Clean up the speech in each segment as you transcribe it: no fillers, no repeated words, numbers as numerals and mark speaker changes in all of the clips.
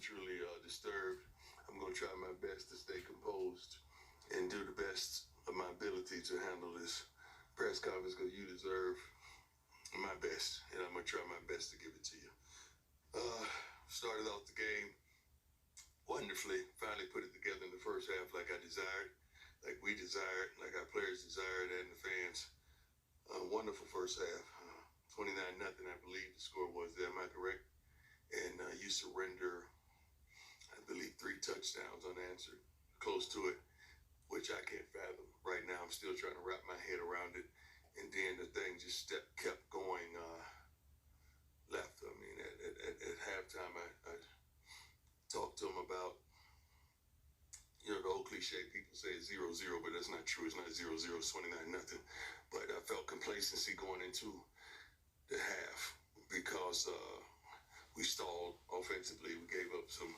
Speaker 1: truly disturbed. I'm going to try my best to stay composed and do the best of my ability to handle this press conference, because you deserve my best, and I'm going to try my best to give it to you. Started off the game wonderfully, finally put it together in the first half like I desired, like we desired, like our players desired, and the fans. Wonderful first half. 29-0, I believe the score was there. Am I correct? And you surrender, I believe, 3 touchdowns unanswered, close to it, which I can't fathom. Right now, I'm still trying to wrap my head around it. And then the thing just kept going left. I mean, at halftime, I talked to him about, the old cliche, people say it's 0-0, but that's not true. It's not 0-0, it's 29-0. But I felt complacency going into the half because we stalled offensively. We gave up some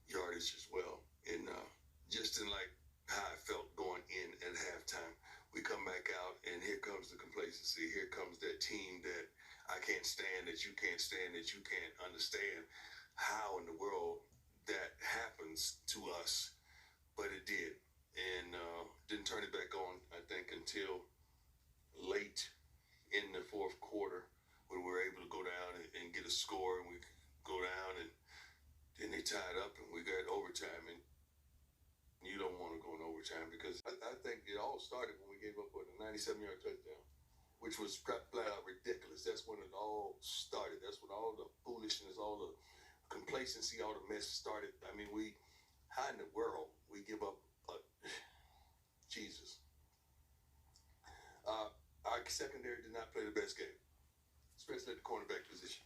Speaker 1: yardage as well. And just didn't like how I felt going in at halftime. We come back out, and here comes the complacency. Here comes that team that I can't stand, that you can't stand, that you can't understand how in the world that happens to us. But it did. And didn't turn it back on, I think, until late in the fourth quarter, when we were able to go down and get a score, and we go down, and then they tied up, and we got overtime. And you don't want to go in overtime, because I think it all started when we gave up a 97-yard touchdown, which was flat out ridiculous. That's when it all started. That's when all the foolishness, all the complacency, all the mess started. I mean, how in the world we give up Jesus. Our secondary did not play the best game, especially at the cornerback position.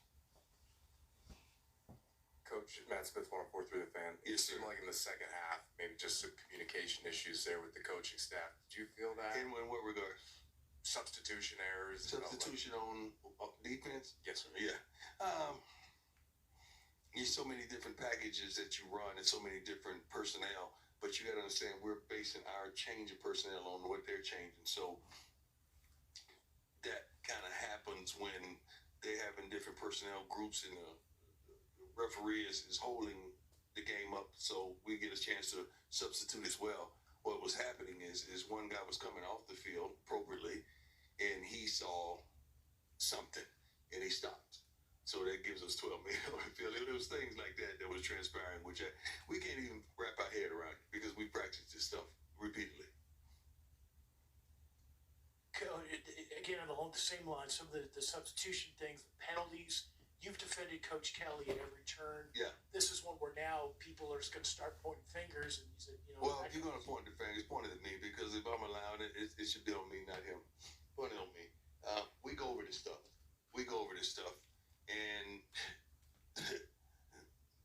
Speaker 2: Coach, Matt Smith, 104.3 The Fan.
Speaker 1: Yes,
Speaker 2: it seemed like in the second half, maybe just some communication issues there with the coaching staff. Did you feel that?
Speaker 1: In what regard?
Speaker 2: Substitution errors.
Speaker 1: Substitution on defense?
Speaker 2: Yes, sir.
Speaker 1: Yeah. There's so many different packages that you run and so many different personnel, but you got to understand we're basing our change of personnel on what they're changing. So that kind of happens when they're having different personnel groups, and the referee is holding the game up, so we get a chance to substitute as well. What was happening is one guy was coming off the field appropriately, and he saw something, and he stopped. So that gives us 12 minutes on the field. It was things like that was transpiring, which we can't even wrap our head around it, because we practice this stuff repeatedly.
Speaker 3: Again, along the same line, some of the substitution things, the penalties. You've defended Coach Kelly at every turn.
Speaker 1: Yeah.
Speaker 3: This is one where now people are going to start pointing fingers, and you said,
Speaker 1: Well, if you're going to point the fingers, point it at me, because if I'm allowed it, it should be on me, not him. Point it on me. We go over this stuff. And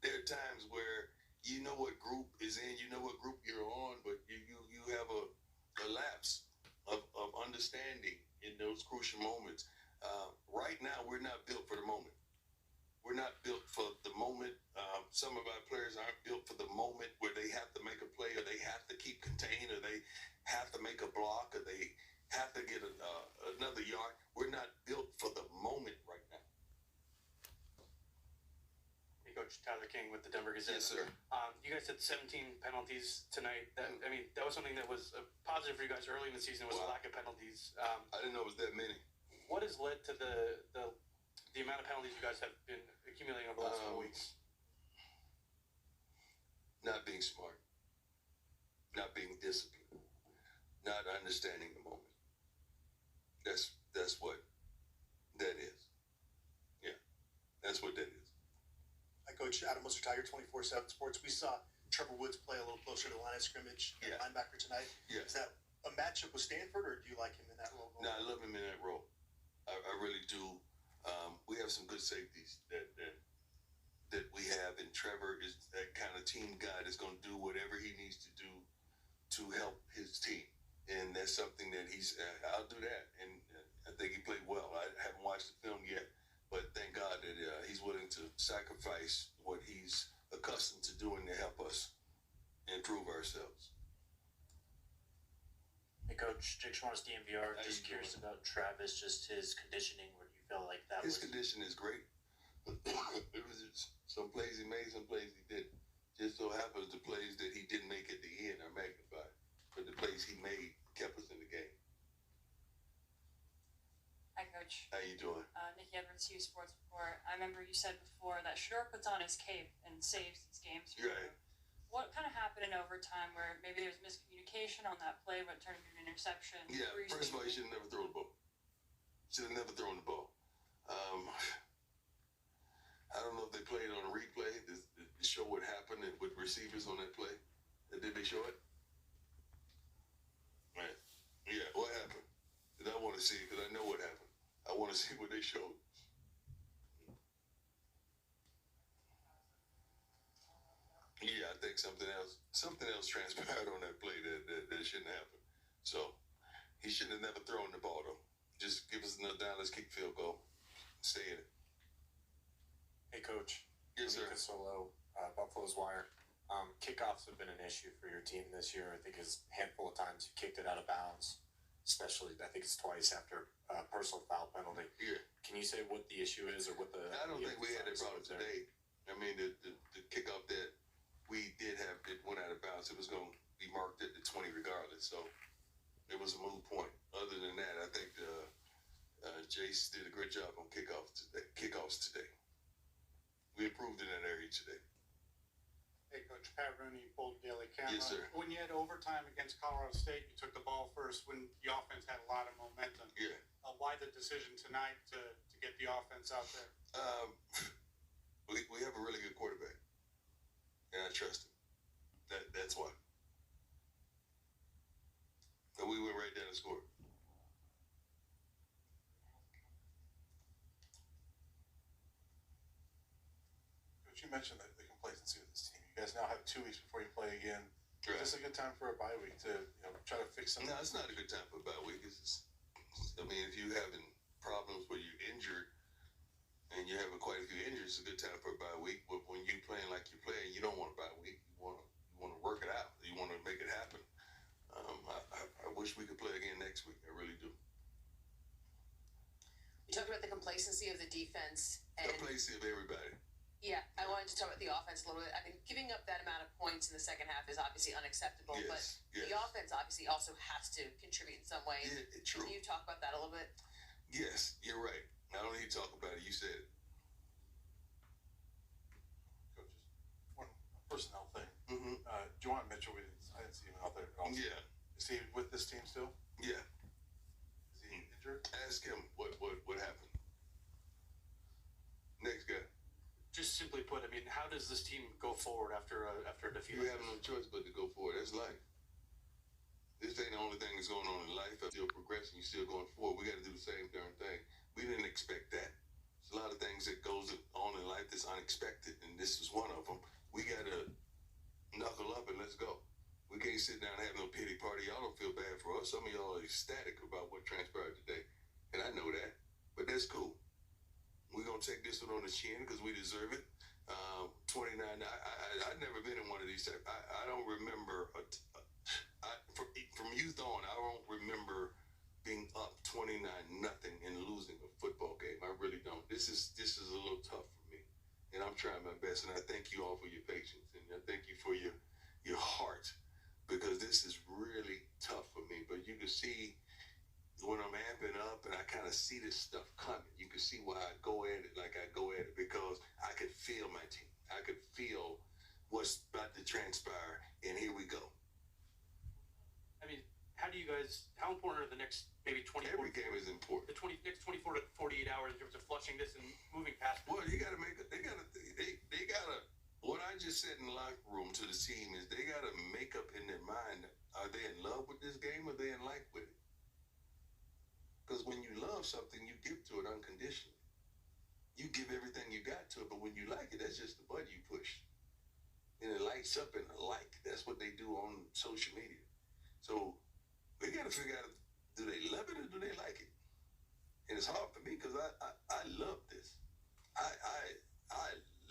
Speaker 1: there are times where you know what group is in, you know what group you're on, but you have a lapse of understanding in those crucial moments. Right now, we're not built for the moment. We're not built for the moment. Some of our players aren't built for the moment where they have to make a play, or they have to keep contained, or they have to make a block, or they have to get another yard. We're not built for the moment right now.
Speaker 4: Hey, Coach, Tyler King with the Denver Gazette.
Speaker 1: Yes, sir.
Speaker 4: You guys had 17 penalties tonight. That was something that was a positive for you guys early in the season, was the lack of penalties.
Speaker 1: I didn't know it was that many.
Speaker 4: What has led to the amount of penalties you guys have been accumulating over the last couple weeks?
Speaker 1: Not being smart, not being disciplined, not understanding the moment. That's what that is. Yeah, that's what that is.
Speaker 5: Hi, Coach. Adam Lister, Tiger 24/7 Sports. We saw Trevor Woods play a little closer to the line of scrimmage, linebacker tonight.
Speaker 1: Yeah.
Speaker 5: Is that a matchup with Stanford, or do you like him in that role?
Speaker 1: No, I love him in that role. I really do. We have some good safeties that we have, and Trevor is that kind of team guy that's going to do whatever he needs to do to help his team, and that's something that I'll do that, and I think he played well. I haven't watched the film yet, but thank God that he's willing to sacrifice what he's accustomed to doing to help us improve ourselves.
Speaker 6: Hey, Coach, Jake Schwartz, DMVR. Just curious about Travis, just his conditioning. Where do you feel like that
Speaker 1: His condition is great. It was just some plays he made, some plays he did.
Speaker 7: remember you said before that Shador puts on his cape and saves these games.
Speaker 1: Right.
Speaker 7: What kind of happened in overtime where maybe there's miscommunication on that play, but turned into an interception?
Speaker 1: Yeah, first of all, you should have never thrown the ball. Should have never thrown the ball. I don't know if they played on a replay to show what happened with receivers on that play. Did they show it? Right. Yeah, what happened? And I want to see it because I know what happened. I want to see what they showed. Yeah, I think something else transpired on that play that shouldn't happen. So he shouldn't have never thrown the ball though. Just give us another down. Let's kick field goal. Stay in it.
Speaker 2: Hey, Coach.
Speaker 1: Yes, sir.
Speaker 2: Solo, Buffalo's Wire. Kickoffs have been an issue for your team this year. I think it's a handful of times you kicked it out of bounds, especially I think it's twice after a personal foul penalty.
Speaker 1: Yeah.
Speaker 2: Can you say what the issue is or what the?
Speaker 1: I don't think we had that problem today. I mean, the kickoff that we did have, it went out of bounds. It was going to be marked at the 20 regardless. So it was a moot point. Other than that, I think Jace did a great job on kickoffs today. We improved in that area today.
Speaker 8: Hey, Coach Pat Rooney, Boulder Daily Camera.
Speaker 1: Yes, sir.
Speaker 8: When you had overtime against Colorado State, you took the ball first when the offense had a lot of momentum.
Speaker 1: Yeah.
Speaker 8: Why the decision tonight to get the offense out there?
Speaker 1: We have a really good quarterback, and I trust him. That's why. And we went right down and scored.
Speaker 9: Coach, you mentioned the complacency of this team. You guys now have 2 weeks before you play again.
Speaker 1: Right.
Speaker 9: Is this a good time for a bye week to try to fix something?
Speaker 1: No, it's not a good time for a bye week. I mean, if you're having problems where you're injured and you're having quite a few injuries, it's a good time for a bye week. But when you're playing like you're playing, you don't want a bye week. You want to work it out. You want to make it happen. I wish we could play again next week. I really do.
Speaker 10: You talked about the complacency of the defense and
Speaker 1: Complacency of everybody.
Speaker 10: yeah, I wanted to talk about the offense a little bit. I mean, giving up that amount of points in the second half is obviously unacceptable, but
Speaker 1: Yes.
Speaker 10: the offense obviously also has to contribute in some way.
Speaker 1: Yeah, true.
Speaker 10: Can you talk about that a little bit?
Speaker 1: Yes, you're right. I don't need to talk about it. You said it.
Speaker 9: Coaches, one personnel thing.
Speaker 1: Mm-hmm.
Speaker 9: Juwan Mitchell, I didn't see him out there at all.
Speaker 1: Yeah,
Speaker 9: Is he with this team still?
Speaker 1: yeah.
Speaker 9: Is he injured?
Speaker 1: Ask him what happened. Next guy.
Speaker 4: Just simply put, I mean, how does this team go forward after a defeat?
Speaker 1: You have no choice but to go forward. That's life. This ain't the only thing that's going on in life. You're still progressing. You're still going forward. We got to do the same darn thing. We didn't expect that. There's a lot of things that goes on in life that's unexpected, and this is one of them. We got to knuckle up and let's go. We can't sit down and have no pity party. Y'all don't feel bad for us. Some of y'all are ecstatic about what transpired today, and I know that, but that's cool. We're going to take this one on the chin because we deserve it. 29, I've never been in one of these types. I don't remember, from youth on, I don't remember being up 29-0 and losing a football game. I really don't. This is a little tough for me, and I'm trying my best, and I thank you all for your patience, and I thank you for your heart, because this is really tough for me. But you can see when I'm amping up and I kind of see this stuff coming, you can see why I go at it like I go at it, because I could feel my team. I could feel what's about to transpire, and here we go.
Speaker 4: I mean, how important are the next maybe 24?
Speaker 1: Every game is important.
Speaker 4: The next 24 to 48 hours in terms of flushing this and moving past it?
Speaker 1: Well, you got to they got to, what I just said in the locker room to the team is they got to make up in their mind, are they in love with this game or are they in like with it? Because when you love something, you give to it unconditionally. You give everything you got to it, but when you like it, that's just the button you push. And it lights up in a like. That's what they do on social media. So we got to figure out, do they love it or do they like it? And it's hard for me because I love this. I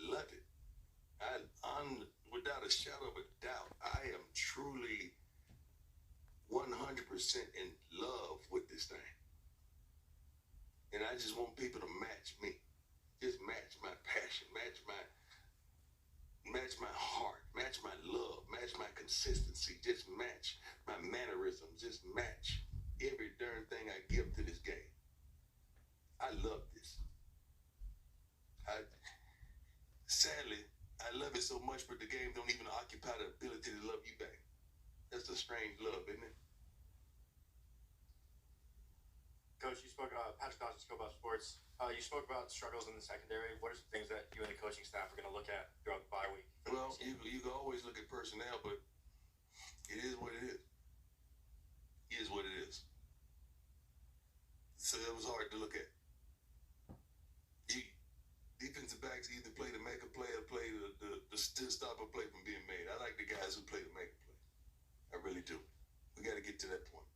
Speaker 1: love it. Without a shadow of a doubt, I am truly 100% in love with this thing. And I just want people to match me. Just match my passion, match my heart, match my love, match my consistency, just match my mannerisms, just match every darn thing I give to this game. I love this. love it so much, but the game don't even occupy the ability to love you back. That's a strange love, isn't it?
Speaker 11: Coach, you spoke, Patrick Dawson spoke about sports. You spoke about struggles in the secondary. What are some things that you and the coaching staff are going to look at throughout the bye week?
Speaker 1: Well, you can always look at personnel, but it is what it is. It is what it is. So it was hard to look at. Defensive backs either play to make a play or play to stop a play from being made. I like the guys who play to make a play. I really do. We got to get to that point.